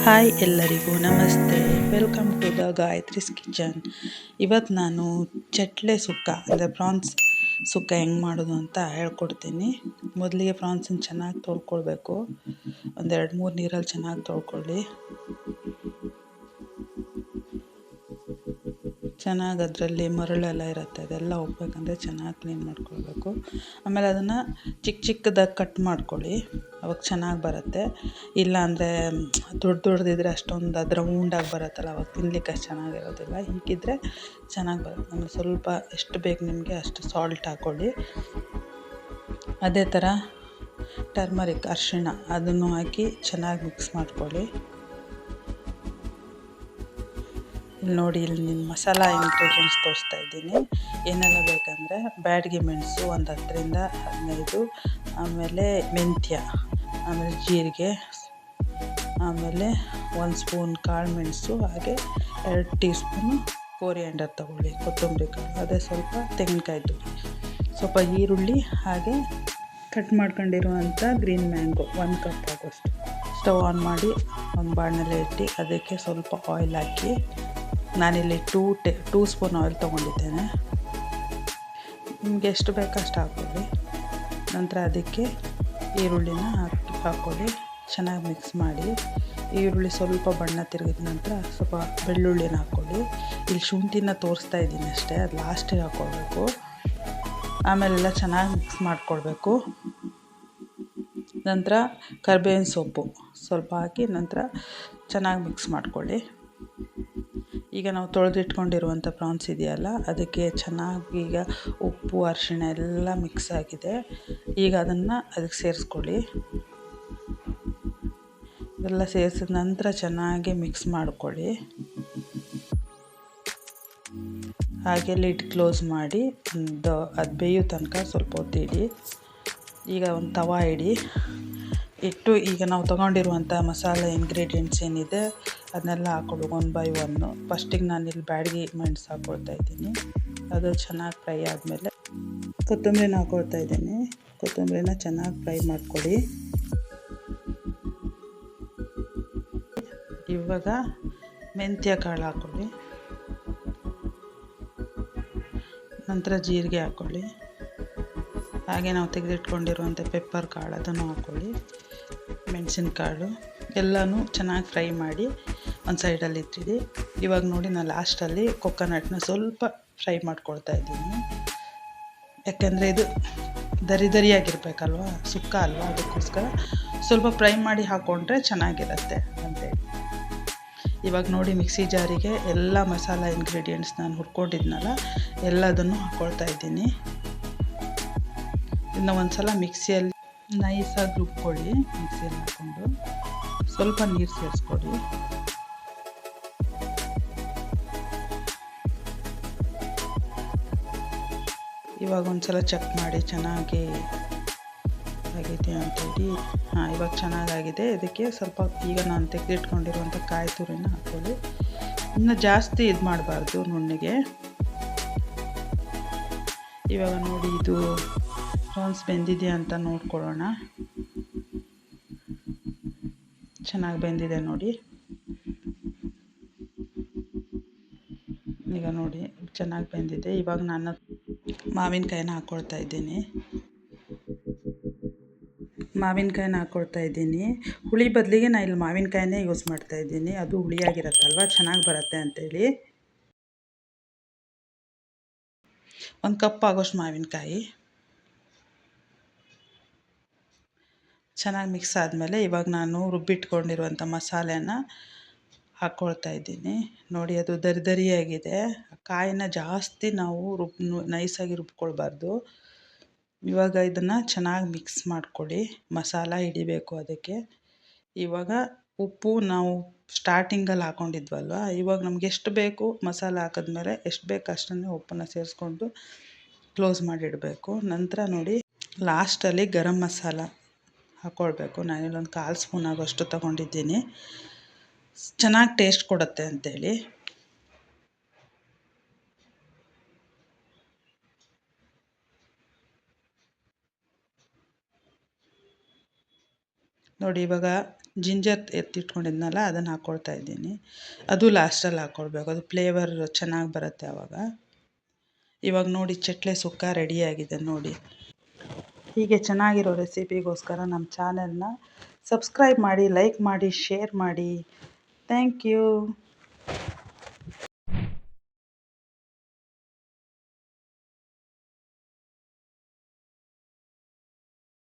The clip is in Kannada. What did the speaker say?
ಹಾಯ್ ಎಲ್ಲರಿಗೂ ನಮಸ್ತೆ. Welcome to the Gayatri's kitchen. ಇವತ್ತು ನಾನು ಚಟ್ಲೆ ಸುಕ್ಕ ಅಂದರೆ ಪ್ರಾನ್ಸ್ ಸುಕ್ಕ ಹೆಂಗೆ ಮಾಡೋದು ಅಂತ ಹೇಳ್ಕೊಡ್ತೀನಿ. ಮೊದಲಿಗೆ ಪ್ರಾನ್ಸನ್ನು ಚೆನ್ನಾಗಿ ತೊಳ್ಕೊಳ್ಬೇಕು. ಒಂದೆರಡು ಮೂರು ನೀರಲ್ಲಿ ಚೆನ್ನಾಗಿ ತೊಳ್ಕೊಳ್ಳಿ. ಚೆನ್ನಾಗಿ ಅದರಲ್ಲಿ ಮರಳೆಲ್ಲ ಇರುತ್ತೆ, ಅದೆಲ್ಲ ಹೋಗ್ಬೇಕಂದ್ರೆ ಚೆನ್ನಾಗಿ ಕ್ಲೀನ್ ಮಾಡ್ಕೊಳ್ಬೇಕು. ಆಮೇಲೆ ಅದನ್ನು ಚಿಕ್ಕ ಚಿಕ್ಕದಾಗಿ ಕಟ್ ಮಾಡ್ಕೊಳ್ಳಿ, ಅವಾಗ ಚೆನ್ನಾಗಿ ಬರುತ್ತೆ. ಇಲ್ಲ ಅಂದರೆ ದೊಡ್ಡದಿದ್ರೆ ಅಷ್ಟೊಂದು ಅದು ರೌಂಡಾಗಿ ಬರುತ್ತಲ್ಲ, ಅವಾಗ ತಿನ್ಲಿಕ್ಕೆ ಅಷ್ಟು ಚೆನ್ನಾಗಿರೋದಿಲ್ಲ. ಹೀಗಿದ್ದರೆ ಚೆನ್ನಾಗಿ ಬರುತ್ತೆ. ಆಮೇಲೆ ಸ್ವಲ್ಪ ಎಷ್ಟು ಬೇಕು ನಿಮಗೆ ಅಷ್ಟು ಸಾಲ್ಟ್ ಹಾಕ್ಕೊಳ್ಳಿ. ಅದೇ ಥರ ಟರ್ಮರಿಕ್ ಅರಿಶಿಣ ಅದನ್ನು ಹಾಕಿ ಚೆನ್ನಾಗಿ ಮಿಕ್ಸ್ ಮಾಡ್ಕೊಳ್ಳಿ. ನೋಡಿ, ಇಲ್ಲಿ ನಿಮ್ಮ ಮಸಾಲ ಇಂಗ್ರೀಡಿಯೆಂಟ್ಸ್ ತೋರಿಸ್ತಾ ಇದ್ದೀನಿ. ಏನೆಲ್ಲ ಬೇಕಂದರೆ ಬ್ಯಾಡಗಿ ಮೆಣಸು ಒಂದು 10ರಿಂದ 15, ಆಮೇಲೆ ಮೆಂತ್ಯ, ಆಮೇಲೆ ಜೀರಿಗೆ, ಆಮೇಲೆ 1 ಸ್ಪೂನ್ ಕಾಳು ಮೆಣಸು, ಹಾಗೆ 2 ಟೀ ಸ್ಪೂನು ಕೋರಿಯಾಂಡರ್ ತೊಗೊಳ್ಳಿ, ಕೊತ್ತಂಬರಿ ಕಾಳು, ಅದೇ ಸ್ವಲ್ಪ ತೆಂಗಿನಕಾಯಿ ತುರಿ, ಸ್ವಲ್ಪ ಈರುಳ್ಳಿ, ಹಾಗೆ ಕಟ್ ಮಾಡ್ಕೊಂಡಿರುವಂಥ ಗ್ರೀನ್ ಮ್ಯಾಂಗೋ 1 ಕಪ್ ಆಗೋಷ್ಟು. ಸ್ಟವ್ ಆನ್ ಮಾಡಿ ಒಂದು ಬಾಣಲೆ ಇಟ್ಟು ಅದಕ್ಕೆ ಸ್ವಲ್ಪ ಆಯಿಲ್ ಹಾಕಿ, ನಾನಿಲ್ಲಿ 2 ಸ್ಪೂನ್ ಆಯಿಲ್ ತೊಗೊಂಡಿದ್ದೇನೆ. ನಿಮಗೆ ಎಷ್ಟು ಬೇಕೋ ಅಷ್ಟು ಹಾಕ್ಕೊಳ್ಳಿ. ನಂತರ ಅದಕ್ಕೆ ಈರುಳ್ಳಿನ ಹಾಕ್ಕೊಳ್ಳಿ, ಚೆನ್ನಾಗಿ ಮಿಕ್ಸ್ ಮಾಡಿ. ಈರುಳ್ಳಿ ಸ್ವಲ್ಪ ಬಣ್ಣ ತಿರುಗಿದ ನಂತರ ಸ್ವಲ್ಪ ಬೆಳ್ಳುಳ್ಳಿನ ಹಾಕ್ಕೊಳ್ಳಿ. ಇಲ್ಲಿ ಶುಂಠಿನ ತೋರಿಸ್ತಾ ಇದ್ದೀನಿ ಅಷ್ಟೇ, ಅದು ಲಾಸ್ಟಿಗೆ ಹಾಕ್ಕೊಳ್ಬೇಕು. ಆಮೇಲೆಲ್ಲ ಚೆನ್ನಾಗಿ ಮಿಕ್ಸ್ ಮಾಡ್ಕೊಳ್ಬೇಕು. ನಂತರ ಕರಿಬೇವಿನ ಸೊಪ್ಪು ಸ್ವಲ್ಪ ಹಾಕಿ ನಂತರ ಚೆನ್ನಾಗಿ ಮಿಕ್ಸ್ ಮಾಡ್ಕೊಳ್ಳಿ. ಈಗ ನಾವು ತೊಳೆದಿಟ್ಕೊಂಡಿರುವಂಥ ಪ್ರಾನ್ಸ್ ಇದೆಯಲ್ಲ, ಅದಕ್ಕೆ ಚೆನ್ನಾಗಿ ಈಗ ಉಪ್ಪು ಅರಿಶಿಣ ಎಲ್ಲ ಮಿಕ್ಸ್ ಆಗಿದೆ. ಈಗ ಅದನ್ನು ಅದಕ್ಕೆ ಸೇರಿಸ್ಕೊಳ್ಳಿ. ಇದೆಲ್ಲ ಸೇರಿಸಿದ ನಂತರ ಚೆನ್ನಾಗಿ ಮಿಕ್ಸ್ ಮಾಡ್ಕೊಳ್ಳಿ. ಹಾಗೆ ಲಿಡ್ ಕ್ಲೋಸ್ ಮಾಡಿ ಅದು ಬೇಯೋ ತನಕ ಸ್ವಲ್ಪ ಹೊತ್ತಿಡಿ. ಈಗ ಒಂದು ತವಾ ಇಟ್ಟು ಈಗ ನಾವು ತೊಗೊಂಡಿರುವಂಥ ಮಸಾಲೆ ಇಂಗ್ರೀಡಿಯೆಂಟ್ಸ್ ಏನಿದೆ ಅದನ್ನೆಲ್ಲ ಹಾಕ್ಕೊಳ್ಬೇಕು 1 ಬೈ 1. ಫಸ್ಟಿಗೆ ನಾನಿಲ್ಲಿ ಬ್ಯಾಡಗಿ ಮೆಣಸು ಹಾಕ್ಕೊಳ್ತಾ ಇದ್ದೀನಿ. ಅದು ಚೆನ್ನಾಗಿ ಫ್ರೈ ಆದಮೇಲೆ ಕೊತ್ತಂಬರಿನ ಹಾಕ್ಕೊಳ್ತಾ ಇದ್ದೀನಿ. ಕೊತ್ತಂಬರಿನ ಚೆನ್ನಾಗಿ ಫ್ರೈ ಮಾಡ್ಕೊಳ್ಳಿ. ಇವಾಗ ಮೆಂತ್ಯ ಕಾಳು ಹಾಕ್ಕೊಳ್ಳಿ, ನಂತರ ಜೀರಿಗೆ ಹಾಕ್ಕೊಳ್ಳಿ, ಹಾಗೆ ನಾವು ತೆಗೆದಿಟ್ಕೊಂಡಿರುವಂಥ ಪೆಪ್ಪರ್ ಕಾಳು ಅದನ್ನು ಹಾಕ್ಕೊಳ್ಳಿ, ಮೆಣಸಿನಕಾಳು ಎಲ್ಲನೂ ಚೆನ್ನಾಗಿ ಫ್ರೈ ಮಾಡಿ ಒಂದು ಸೈಡಲ್ಲಿ ಇಟ್ಟಿಡಿ. ಇವಾಗ ನೋಡಿ, ನಾನು ಲಾಸ್ಟಲ್ಲಿ ಕೊಕೊನಟ್ನ ಸ್ವಲ್ಪ ಫ್ರೈ ಮಾಡ್ಕೊಳ್ತಾ ಇದ್ದೀನಿ. ಯಾಕೆಂದರೆ ಇದು ದರಿಯಾಗಿರ್ಬೇಕಲ್ವ, ಸುಕ್ಕ ಅಲ್ವ, ಅದಕ್ಕೋಸ್ಕರ ಸ್ವಲ್ಪ ಫ್ರೈ ಮಾಡಿ ಹಾಕ್ಕೊಂಡ್ರೆ ಚೆನ್ನಾಗಿರುತ್ತೆ ಅಂತೇಳಿ. ಇವಾಗ ನೋಡಿ, ಮಿಕ್ಸಿ ಜಾರಿಗೆ ಎಲ್ಲ ಮಸಾಲ ಇಂಗ್ರೀಡಿಯೆಂಟ್ಸ್ ನಾನು ಹುರ್ಕೊಂಡಿದ್ನಲ್ಲ ಎಲ್ಲದನ್ನು ಹಾಕ್ಕೊಳ್ತಾ ಇದ್ದೀನಿ. ಇನ್ನು ಒಂದು ಸಲ ಮಿಕ್ಸಿಯಲ್ಲಿ ನೈಸಾಗಿ ರುಬ್ಕೊಳ್ಳಿ. ಮಿಕ್ಸಿಯಲ್ಲಿ ಹಾಕ್ಕೊಂಡು ಸ್ವಲ್ಪ ನೀರು ಸೇರಿಸ್ಕೊಡಿ. ಇವಾಗ ಒಂದು ಸಲ ಚೆಕ್ ಮಾಡಿ ಚೆನ್ನಾಗಿ ಆಗಿದೆ ಅಂತೇಳಿ. ಇವಾಗ ಚೆನ್ನಾಗಾಗಿದೆ. ಇದಕ್ಕೆ ಸ್ವಲ್ಪ ಈಗ ನಾನು ತೆಗೆದಿಟ್ಕೊಂಡಿರುವಂಥ ಕಾಯಿ ತುರಿನ ಹಾಕ್ಕೊಳ್ಳಿ. ಇನ್ನು ಜಾಸ್ತಿ ಇದು ಮಾಡಬಾರ್ದು ನುಣ್ಣಗೆ. ಇವಾಗ ನೋಡಿ, ಇದು ಪ್ರಾನ್ಸ್ ಬೆಂದಿದೆ ಅಂತ ನೋಡ್ಕೊಳ್ಳೋಣ. ಚೆನ್ನಾಗಿ ಬೆಂದಿದೆ ನೋಡಿ. ಈಗ ನೋಡಿ ಚೆನ್ನಾಗಿ ಬೆಂದಿದೆ. ಇವಾಗ ನಾನು ಮಾವಿನಕಾಯಿನ ಹಾಕ್ಕೊಳ್ತಾ ಇದ್ದೀನಿ. ಹುಳಿ ಬದಲಿಗೆ ನಾನು ಇಲ್ಲಿ ಮಾವಿನಕಾಯಿನೇ ಯೂಸ್ ಮಾಡ್ತಾ ಇದ್ದೀನಿ. ಅದು ಹುಳಿಯಾಗಿರುತ್ತಲ್ವ, ಚೆನ್ನಾಗಿ ಬರುತ್ತೆ ಅಂತೇಳಿ. 1 ಕಪ್ ಆಗೋಷ್ಟು ಮಾವಿನಕಾಯಿ ಚೆನ್ನಾಗಿ ಮಿಕ್ಸ್ ಆದಮೇಲೆ ಇವಾಗ ನಾನು ರುಬ್ಬಿಟ್ಕೊಂಡಿರುವಂಥ ಮಸಾಲೆನ ಹಾಕ್ಕೊಳ್ತಾ ಇದ್ದೀನಿ. ನೋಡಿ, ಅದು ದರಿಯಾಗಿದೆ. ಕಾಯಿನ ಜಾಸ್ತಿ ನಾವು ನೈಸಾಗಿ ರುಬ್ಕೊಳ್ಬಾರ್ದು. ಇವಾಗ ಇದನ್ನು ಚೆನ್ನಾಗಿ ಮಿಕ್ಸ್ ಮಾಡ್ಕೊಳ್ಳಿ. ಮಸಾಲ ಹಿಡಿಬೇಕು ಅದಕ್ಕೆ. ಇವಾಗ ಉಪ್ಪು ನಾವು ಸ್ಟಾರ್ಟಿಂಗಲ್ಲಿ ಹಾಕ್ಕೊಂಡಿದ್ವಲ್ವ, ಇವಾಗ ನಮ್ಗೆ ಎಷ್ಟು ಬೇಕು ಮಸಾಲ ಹಾಕಿದ್ಮೇಲೆ ಎಷ್ಟು ಬೇಕು ಅಷ್ಟನ್ನೇ ಉಪ್ಪನ್ನು ಸೇರಿಸ್ಕೊಂಡು ಕ್ಲೋಸ್ ಮಾಡಿಡಬೇಕು. ನಂತರ ನೋಡಿ, ಲಾಸ್ಟಲ್ಲಿ ಗರಂ ಮಸಾಲ ಹಾಕ್ಕೊಳ್ಬೇಕು. ನಾನಿಲ್ಲೊಂದು 1/4 ಸ್ಪೂನ್ ಆಗೋಷ್ಟು ತೊಗೊಂಡಿದ್ದೀನಿ, ಚೆನ್ನಾಗಿ ಟೇಸ್ಟ್ ಕೊಡುತ್ತೆ ಅಂಥೇಳಿ. ನೋಡಿ, ಇವಾಗ ಜಿಂಜರ್ ಎತ್ತಿಟ್ಕೊಂಡಿದ್ನಲ್ಲ ಅದನ್ನು ಹಾಕ್ಕೊಳ್ತಾ ಇದ್ದೀನಿ. ಅದು ಲಾಸ್ಟಲ್ಲಿ ಹಾಕ್ಕೊಳ್ಬೇಕು, ಅದು ಫ್ಲೇವರ್ ಚೆನ್ನಾಗಿ ಬರುತ್ತೆ ಆವಾಗ. ಇವಾಗ ನೋಡಿ ಚಟ್ಲೆ ಸುಕ್ಕ ರೆಡಿಯಾಗಿದೆ ನೋಡಿ. ಹೀಗೆ ಚೆನ್ನಾಗಿರೋ ರೆಸಿಪಿಗೋಸ್ಕರ ನಮ್ಮ ಚಾನೆಲ್ನ ಸಬ್ಸ್ಕ್ರೈಬ್ ಮಾಡಿ, ಲೈಕ್ ಮಾಡಿ, ಶೇರ್ ಮಾಡಿ. Thank you.